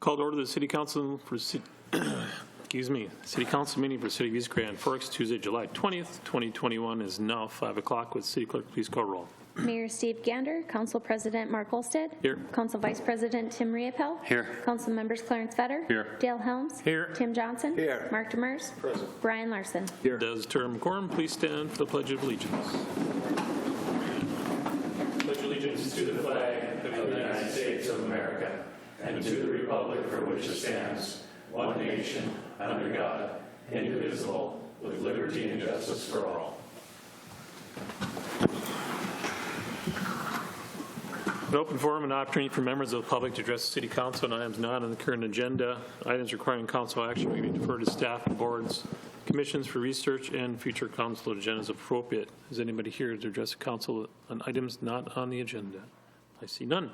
Called to order the City Council for City Council meeting for City of East Grand Forks, Tuesday, July 20th, 2021 is now 5 o'clock. With City Clerk, please call roll. Mayor Steve Gander, Council President Mark Olsted. Here. Council Vice President Tim Riepel. Here. Council Members Clarence Vetter. Here. Dale Helms. Here. Tim Johnson. Here. Mark Demers. Present. Brian Larson. Here. Does term quorum please stand for the Pledge of Allegiance? Pledge allegiance to the flag of the United States of America and to the republic for which it stands, one nation, under God, indivisible, with liberty and justice for all. An open forum and opportunity for members of the public to address the City Council on items not on the current agenda. Items requiring council action may be deferred to staff and boards, commissions for research, and future council agendas appropriate. Is anybody here to address the council on items not on the agenda? I see none.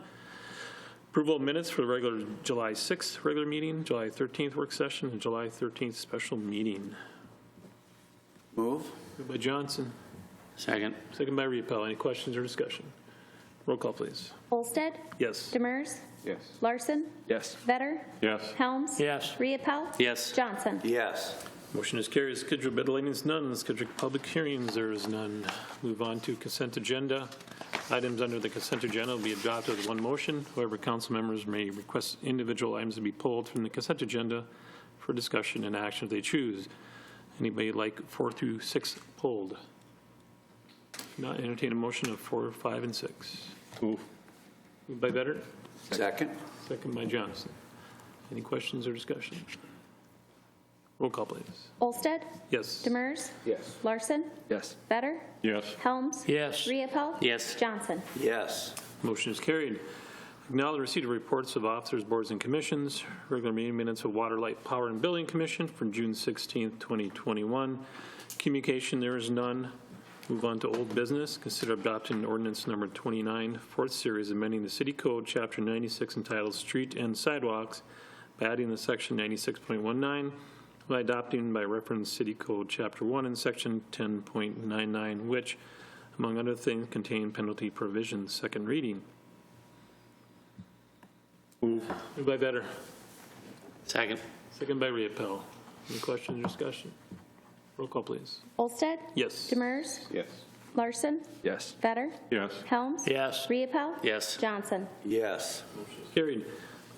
Approval of minutes for the regular July 6th regular meeting, July 13th work session, and July 13th special meeting. Move. Moved by Johnson. Second. Second by Riepel. Any questions or discussion? Roll call, please. Olsted. Yes. Demers. Yes. Larson. Yes. Vetter. Yes. Helms. Yes. Riepel. Yes. Johnson. Yes. Motion is carried. Scheduled bid listings none. Scheduled public hearings there is none. Move on to consent agenda. Items under the consent agenda will be adopted with one motion. However, council members may request individual items to be pulled from the consent agenda for discussion and action if they choose. Anybody like 4 through 6 pulled? If not, entertain a motion of 4, 5, and 6. Move. Moved by Vetter. Second. Second by Johnson. Any questions or discussion? Roll call, please. Olsted. Yes. Demers. Yes. Larson. Yes. Vetter. Yes. Helms. Yes. Riepel. Yes. Johnson. Yes. Motion is carried. Acknowledge the receipt of reports of officers, boards, and commissions. Regular meeting minutes of Water, Light, Power, and Building Commission from June 16th, 2021. Communication, there is none. Move on to old business. Consider adopting ordinance number 29, fourth series, amending the City Code, Chapter 96, entitled Street and Sidewalks, by adding the Section 96.19, by adopting by reference City Code, Chapter 1, and Section 10.99, which, among other things, contain penalty provisions. Second reading. Moved by Vetter. Second. Second by Riepel. Any questions or discussion? Roll call, please. Olsted. Yes. Demers. Yes. Larson. Yes. Vetter. Yes. Helms. Yes. Riepel. Yes. Johnson. Yes. Carried.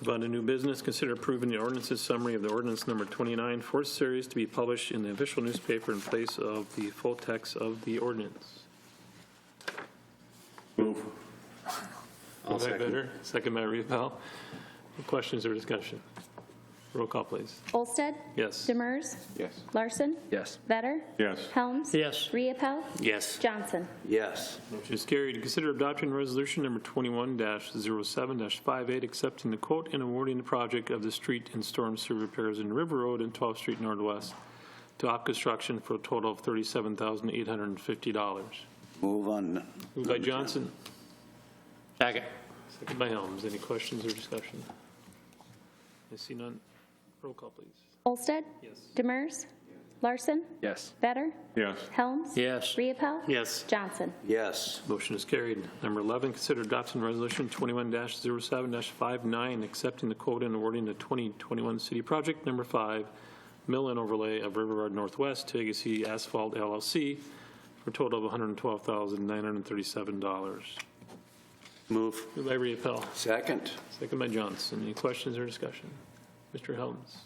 Move on to new business. Consider approving the ordinances summary of the ordinance number 29, fourth series, to be published in the official newspaper in place of the full text of the ordinance. Move. Moved by Vetter. Second by Riepel. Any questions or discussion? Roll call, please. Olsted. Yes. Demers. Yes. Larson. Yes. Vetter. Yes. Helms. Yes. Riepel. Yes. Johnson. Yes. Motion is carried. Consider adopting resolution number 21-07-58, accepting the quote and awarding the project of the street and storm sewer repairs in River Road and 12th Street Northwest to Op Construction for a total of $37,850. Move on. Moved by Johnson. Second. Second by Helms. Any questions or discussion? I see none. Roll call, please. Olsted. Yes. Demers. Larson. Yes. Vetter. Yes. Helms. Yes. Riepel. Yes. Johnson. Yes. Motion is carried. Number 11, consider adopting resolution 21-07-59, accepting the quote and awarding the 2021 city project number 5, mill and overlay of River Road Northwest to Legacy Asphalt LLC for a total of $112,937. Move. Moved by Riepel. Second. Second by Johnson. Any questions or discussion? Mr. Helms.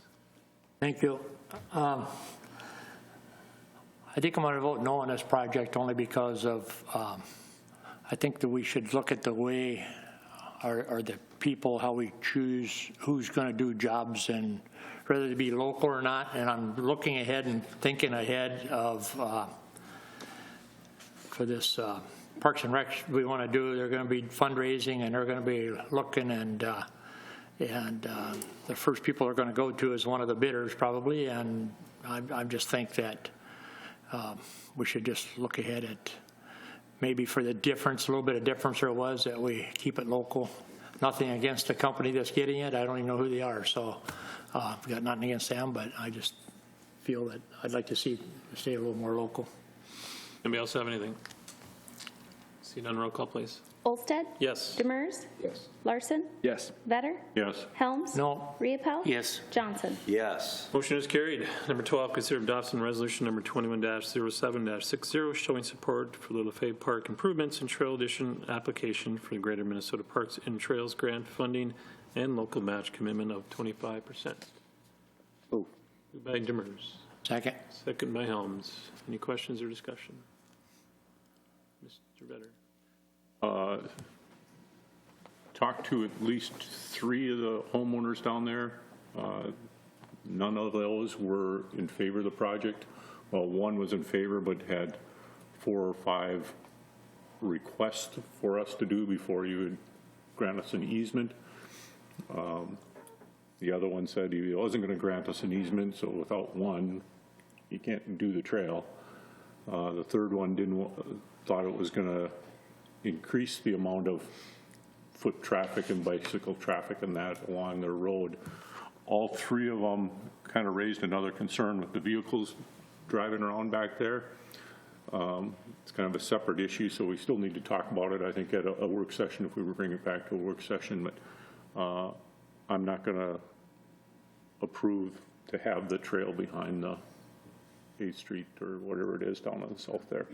Thank you. I think I'm going to vote no on this project only because of, I think that we should look at the way or the people, how we choose who's going to do jobs and whether to be local or not. And I'm looking ahead and thinking ahead of, for this Parks and Rec we want to do, they're going to be fundraising and they're going to be looking and the first people are going to go to is one of the bidders probably, and I just think that we should just look ahead at maybe for the difference, a little bit of difference there was, that we keep it local. Nothing against the company that's getting it. I don't even know who they are, so I've got nothing against them, but I just feel that I'd like to see stay a little more local. Anybody else have anything? See none, roll call, please. Olsted. Yes. Demers. Yes. Larson. Yes. Vetter. Yes. Helms. No. Riepel. Yes. Johnson. Yes. Motion is carried. Number 12, consider adopting resolution number 21-07-60, showing support for the LaFave Park improvements and trail addition application for the Greater Minnesota Parks and Trails grant funding and local match commitment of 25%. Move. Moved by Demers, Second. second by Helms. Any questions or discussion? Mr. Vetter. Talked to at least 3 of the homeowners down there. None of those were in favor of the project. Well, one was in favor, but had 4 or 5 requests for us to do before you would grant us an easement. The other one said he wasn't going to grant us an easement, so without one, you can't do the trail. The third one thought it was going to increase the amount of foot traffic and bicycle traffic and that along their road. All 3 of them kind of raised another concern with the vehicles driving around back there. It's kind of a separate issue, so we still need to talk about it, I think, at a work session if we were bringing it back to a work session. But I'm not going to approve to have the trail behind the 8th Street or whatever it is down on the south there.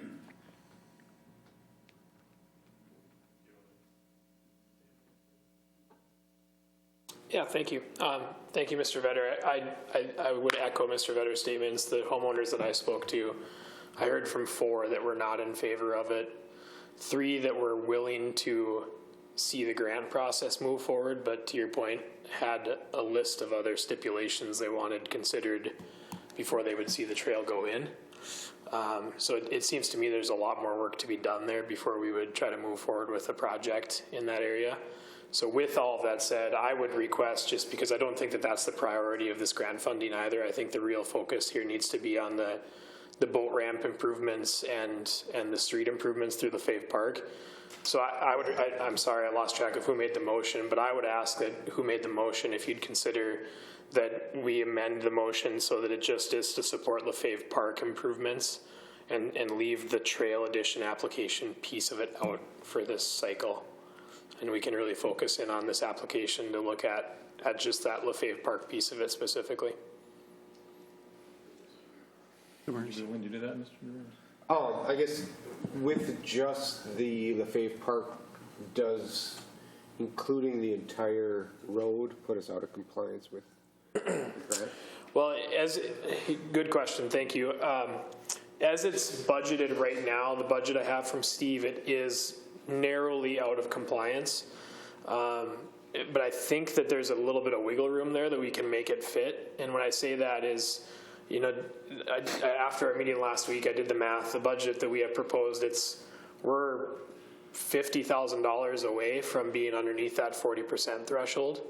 Yeah, thank you. Thank you, Mr. Vetter. I would echo Mr. Vetter's statements. The homeowners that I spoke to, I heard from 4 that were not in favor of it, 3 that were willing to see the grant process move forward, but to your point, had a list of other stipulations they wanted considered before they would see the trail go in. So it seems to me there's a lot more work to be done there before we would try to move forward with a project in that area. So with all of that said, I would request, just because I don't think that that's the priority of this grant funding either, I think the real focus here needs to be on the boat ramp improvements and the street improvements through LaFave Park. So I'm sorry, I lost track of who made the motion, but I would ask that who made the motion, if you'd consider that we amend the motion so that it just is to support LaFave Park improvements and leave the trail addition application piece of it out for this cycle. And we can really focus in on this application to look at just that LaFave Park piece of it specifically. When you do that, Mr. Demers? I guess with just the LaFave Park, does including the entire road put us out of compliance with the grant? Well, good question, thank you. As it's budgeted right now, the budget I have from Steve, it is narrowly out of compliance. But I think that there's a little bit of wiggle room there that we can make it fit. And when I say that is, after our meeting last week, I did the math. The budget that we have proposed, we're $50,000 away from being underneath that 40% threshold.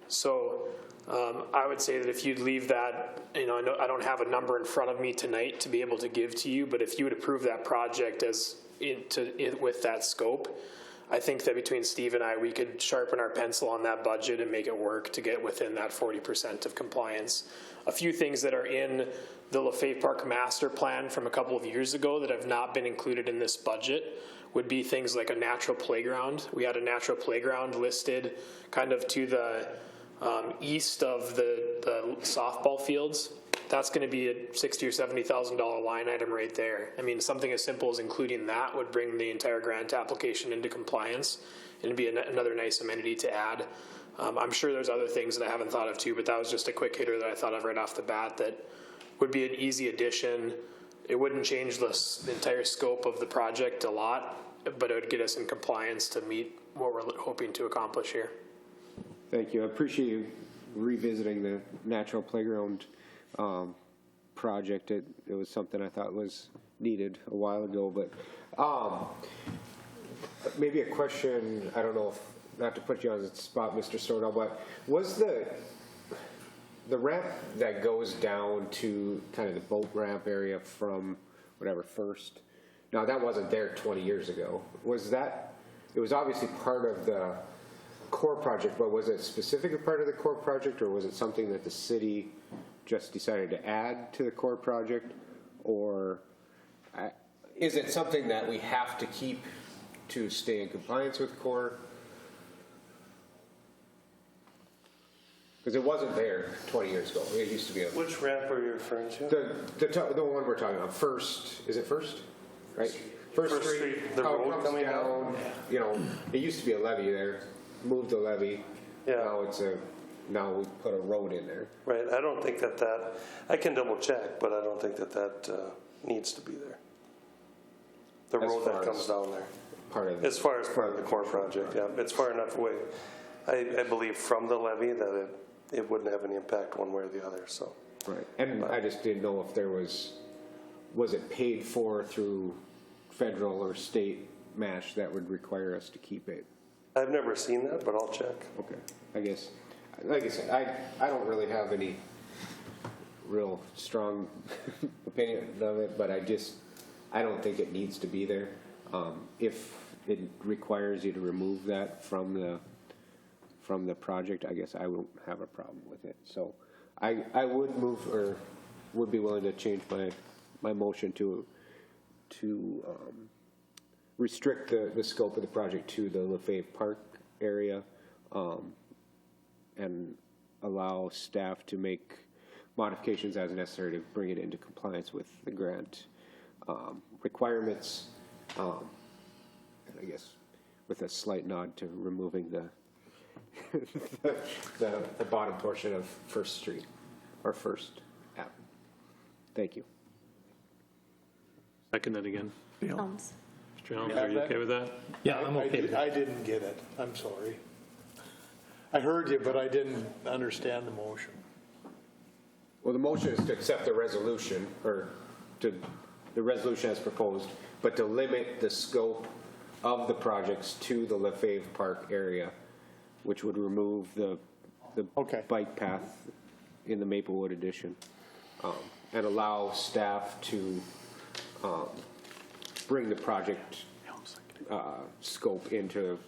So I would say that if you'd leave that, I don't have a number in front of me tonight to be able to give to you, but if you would approve that project with that scope, I think that between Steve and I, we could sharpen our pencil on that budget and make it work to get within that 40% of compliance. A few things that are in the LaFave Park master plan from a couple of years ago that have not been included in this budget would be things like a natural playground. We had a natural playground listed kind of to the east of the softball fields. That's going to be a $60,000 or $70,000 line item right there. I mean, something as simple as including that would bring the entire grant application into compliance, and it'd be another nice amenity to add. I'm sure there's other things that I haven't thought of too, but that was just a quick hitter that I thought of right off the bat that would be an easy addition. It wouldn't change the entire scope of the project a lot, but it would get us in compliance to meet what we're hoping to accomplish here. Thank you. I appreciate you revisiting the natural playground project. It was something I thought was needed a while ago, but maybe a question, I don't know if, not to put you on the spot, Mr. Stornell, but was the ramp that goes down to kind of the boat ramp area from whatever First, now that wasn't there 20 years ago. Was that, it was obviously part of the core project, but was it specifically part of the core project, or was it something that the city just decided to add to the core project, or is it something that we have to keep to stay in compliance with core? Because it wasn't there 20 years ago. It used to be Which ramp are you referring to? the one we're talking about. First, is it First? Right? First Street. the how it road comes coming down? You know, it used to be a levee there. Moved the levee. Yeah. Now we put a road in there. Right, I don't think that, I can double check, but I don't think that needs to be there. The As road far that comes as down there. Part of As far as part of the core project, yeah, it's far enough away. I believe from the levee that it wouldn't have any impact one way or the other, so. Right, and I just didn't know if there was it paid for through federal or state match that would require us to keep it? I've never seen that, but I'll check. Okay, I guess, like I said, I don't really have any real strong opinion of it, but I don't think it needs to be there. If it requires you to remove that from the project, I guess I won't have a problem with it. So I would move, or would be willing to change my motion to restrict the scope of the project to the LaFave Park area, and allow staff to make modifications as necessary to bring it into compliance with the grant requirements, and I guess with a slight nod to removing the the bottom portion of First Street, or First Ave. Thank you. Second that again. Helms. Mr. Helms, are you okay with that? Yeah, I'm okay with that. I didn't get it. I'm sorry. I heard you, but I didn't understand the motion. Well, the motion is to accept the resolution, or the resolution as proposed, but to limit the scope of the projects to the LaFave Park area, which would remove the Okay. bike path in the Maplewood addition, and allow staff to bring the project scope into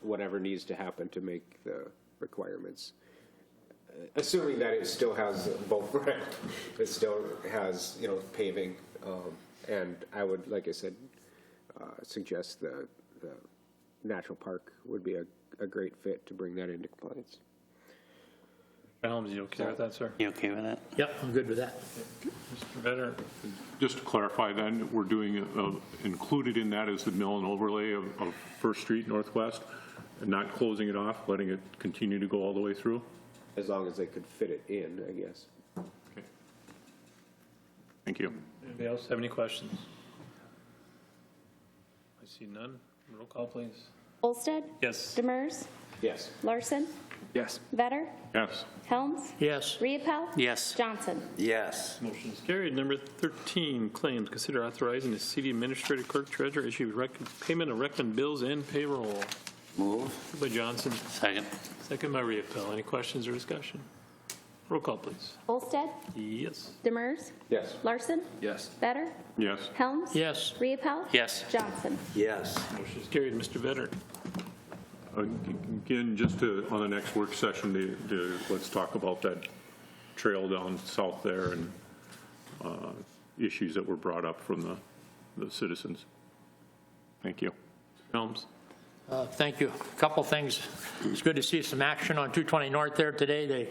whatever needs to happen to make the requirements. Assuming that it still has both ramp, it still has, paving, and I would, like I said, suggest the natural park would be a great fit to bring that into compliance. Mr. Helms, you okay with that, sir? You okay with that? Yep, I'm good with that. Mr. Vedder? Just to clarify then, we're doing, included in that is the mill and overlay of First Street Northwest, and not closing it off, letting it continue to go all the way through? As long as they could fit it in, I guess. Okay. Thank you. Anybody else have any questions? I see none. Roll call, please. Olsted. Yes. Demers. Yes. Larson. Yes. Vetter. Yes. Helms. Yes, Riepel. Yes. Johnson. Yes. Motion is carried. Number 13, claims. Consider authorizing the city administrator clerk treasurer issue payment of recommend bills and payroll. Move. Moved by Johnson, Second. second by Riepel. Any questions or discussion? Roll call, please. Olsted. Yes. Demers. Yes. Larson. Yes. Vetter. Yes. Helms. yes, Riepel. Yes. Johnson. Yes. Motion is carried. Mr. Vedder. Again, just on the next work session, let's talk about that trail down south there and issues that were brought up from the citizens. Thank you. Helms. thank you. A couple things. It's good to see some action on 220 North there today.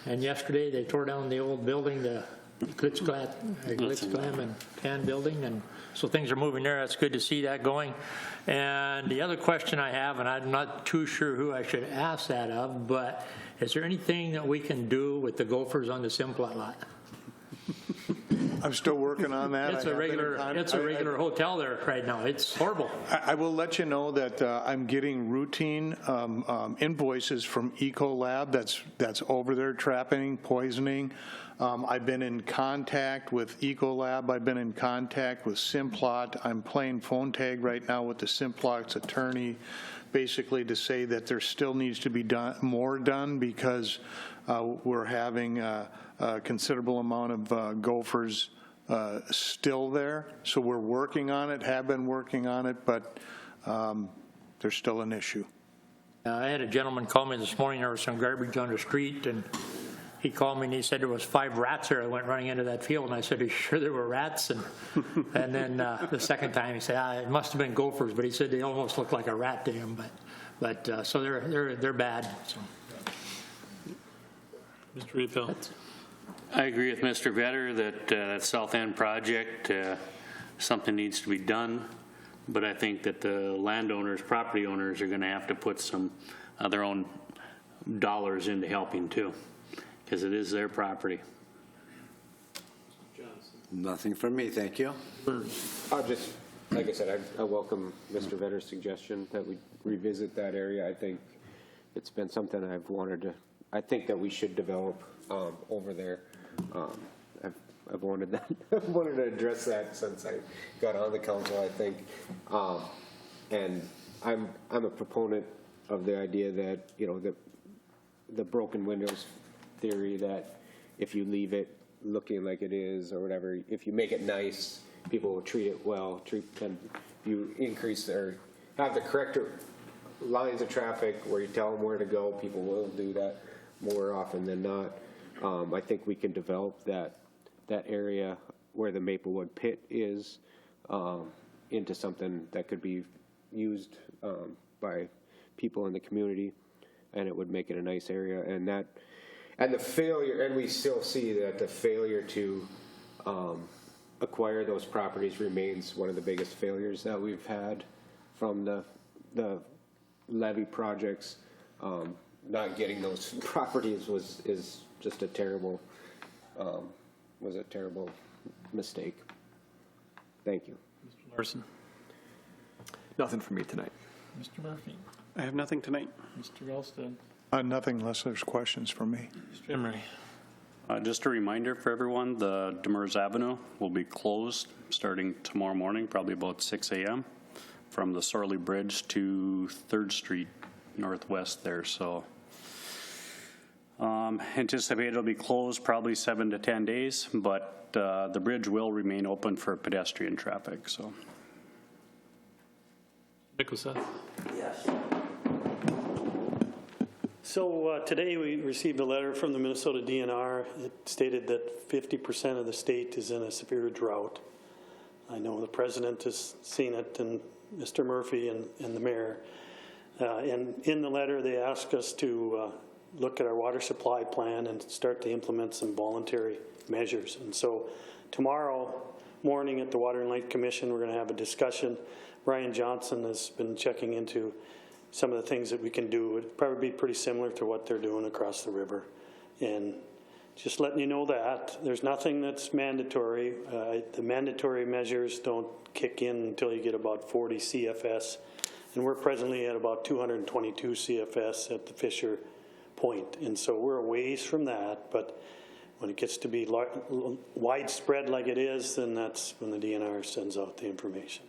And yesterday, they tore down the old building, the Glitzglam and Pan building, and so things are moving there. That's good to see that going. And the other question I have, and I'm not too sure who I should ask that of, but is there anything that we can do with the gophers on the Simplot lot? I'm still working on that. It's I a have been in regular hotel there right now. It's horrible. I will let you know that I'm getting routine invoices from Ecolab that's over there trapping, poisoning. I've been in contact with Ecolab. I've been in contact with Simplot. I'm playing phone tag right now with the Simplot's attorney, basically to say that there still needs to be more done because we're having a considerable amount of gophers still there. So we're working on it, have been working on it, but there's still an issue. I had a gentleman call me this morning. There was some garbage on the street, and he called me and he said there was 5 rats there. I went running into that field and I said, are you sure there were rats? And then the second time he said, it must have been gophers, but he said they almost looked like a rat to him. But so they're bad. So. Mr. Reedville. I agree with Mr. Vetter that that South End project, something needs to be done, but I think that the landowners, property owners are going to have to put some of their own dollars into helping too, because it is their property. Nothing from me, thank you. I'll just, like I said, I welcome Mr. Vetter's suggestion that we revisit that area. I think it's been something I've wanted to, I think that we should develop over there. I've wanted that, I've wanted to address that since I got on the council, I think. And I'm a proponent of the idea that, you know, the broken windows theory, that if you leave it looking like it is or whatever, if you make it nice, people will treat it well. And you increase or have the correct lines of traffic where you tell them where to go, people will do that more often than not. I think we can develop that area where the Maplewood pit is into something that could be used by people in the community, and it would make it a nice area. And the failure, and we still see that the failure to acquire those properties remains one of the biggest failures that we've had from the levy projects. Not getting those properties is just a terrible mistake. Thank you. Mr. Larson. Nothing for me tonight. Mr. Murphy. I have nothing tonight. Mr. Gulsted. Nothing unless there's questions for me. Mr. Emery. Just a reminder for everyone, the Demers Avenue will be closed starting tomorrow morning, probably about 6 a.m. from the Sorley Bridge to 3rd Street Northwest there. So anticipate it'll be closed probably 7 to 10 days, but the bridge will remain open for pedestrian traffic. So. Nicholas. Yes. So today we received a letter from the Minnesota DNR. It stated that 50% of the state is in a severe drought. I know the president has seen it, and Mr. Murphy and the mayor. And in the letter, they ask us to look at our water supply plan and start to implement some voluntary measures. And so tomorrow morning at the Water and Light Commission, we're going to have a discussion. Brian Johnson has been checking into some of the things that we can do. It'd probably be pretty similar to what they're doing across the river. And just letting you know that there's nothing that's mandatory. The mandatory measures don't kick in until you get about 40 CFS. And we're presently at about 222 CFS at the Fisher Point. And so we're a ways from that. But when it gets to be widespread like it is, then that's when the DNR sends out the information.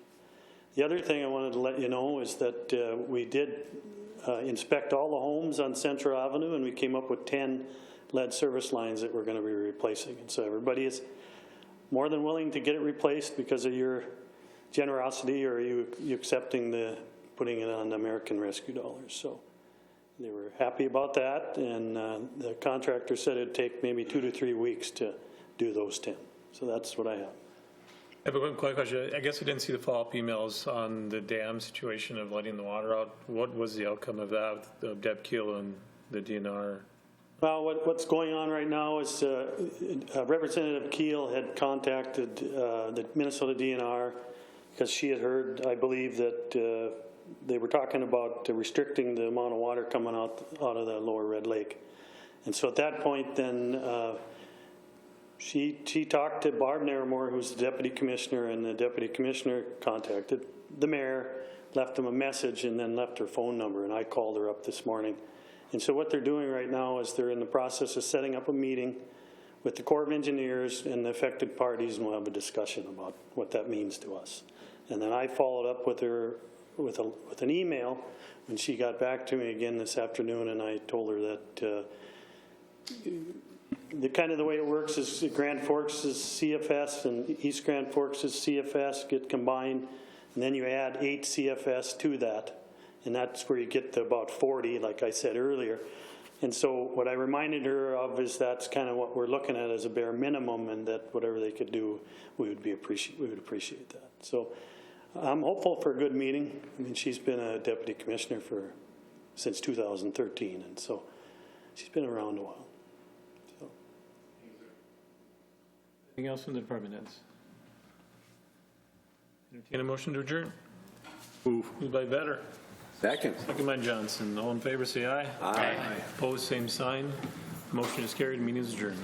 The other thing I wanted to let you know is that we did inspect all the homes on Central Avenue, and we came up with 10 lead service lines that we're going to be replacing. And so everybody is more than willing to get it replaced because of your generosity, or you accepting putting it on American Rescue dollars. So they were happy about that, and the contractor said it'd take maybe 2 to 3 weeks to do those 10. So that's what I have. I have a quick question. I guess I didn't see the follow-up emails on the dam situation of letting the water out. What was the outcome of that, of Deb Keel and the DNR? Well, what's going on right now is Representative Keel had contacted the Minnesota DNR because she had heard, I believe, that they were talking about restricting the amount of water coming out of the lower Red Lake. And so at that point, then she talked to Barb Narramore, who's the deputy commissioner, and the deputy commissioner contacted the mayor, left him a message, and then left her phone number, and I called her up this morning. And so what they're doing right now is they're in the process of setting up a meeting with the Corps of Engineers and the affected parties, and we'll have a discussion about what that means to us. And then I followed up with her with an email when she got back to me again this afternoon, and I told her that the way it works is Grand Forks is CFS and East Grand Forks is CFS get combined, and then you add 8 CFS to that, and that's where you get to about 40, like I said earlier. And so what I reminded her of is that's kind of what we're looking at as a bare minimum, and that whatever they could do, we would appreciate that. So I'm hopeful for a good meeting. I mean, she's been a deputy commissioner since 2013, and so she's been around a while. So. Anything else from the department heads? Entertain a motion to adjourn. Moved by Vetter. Second. Second by Johnson. All in favor, say aye. Aye. Opposed, same sign. Motion is carried. Meeting is adjourned.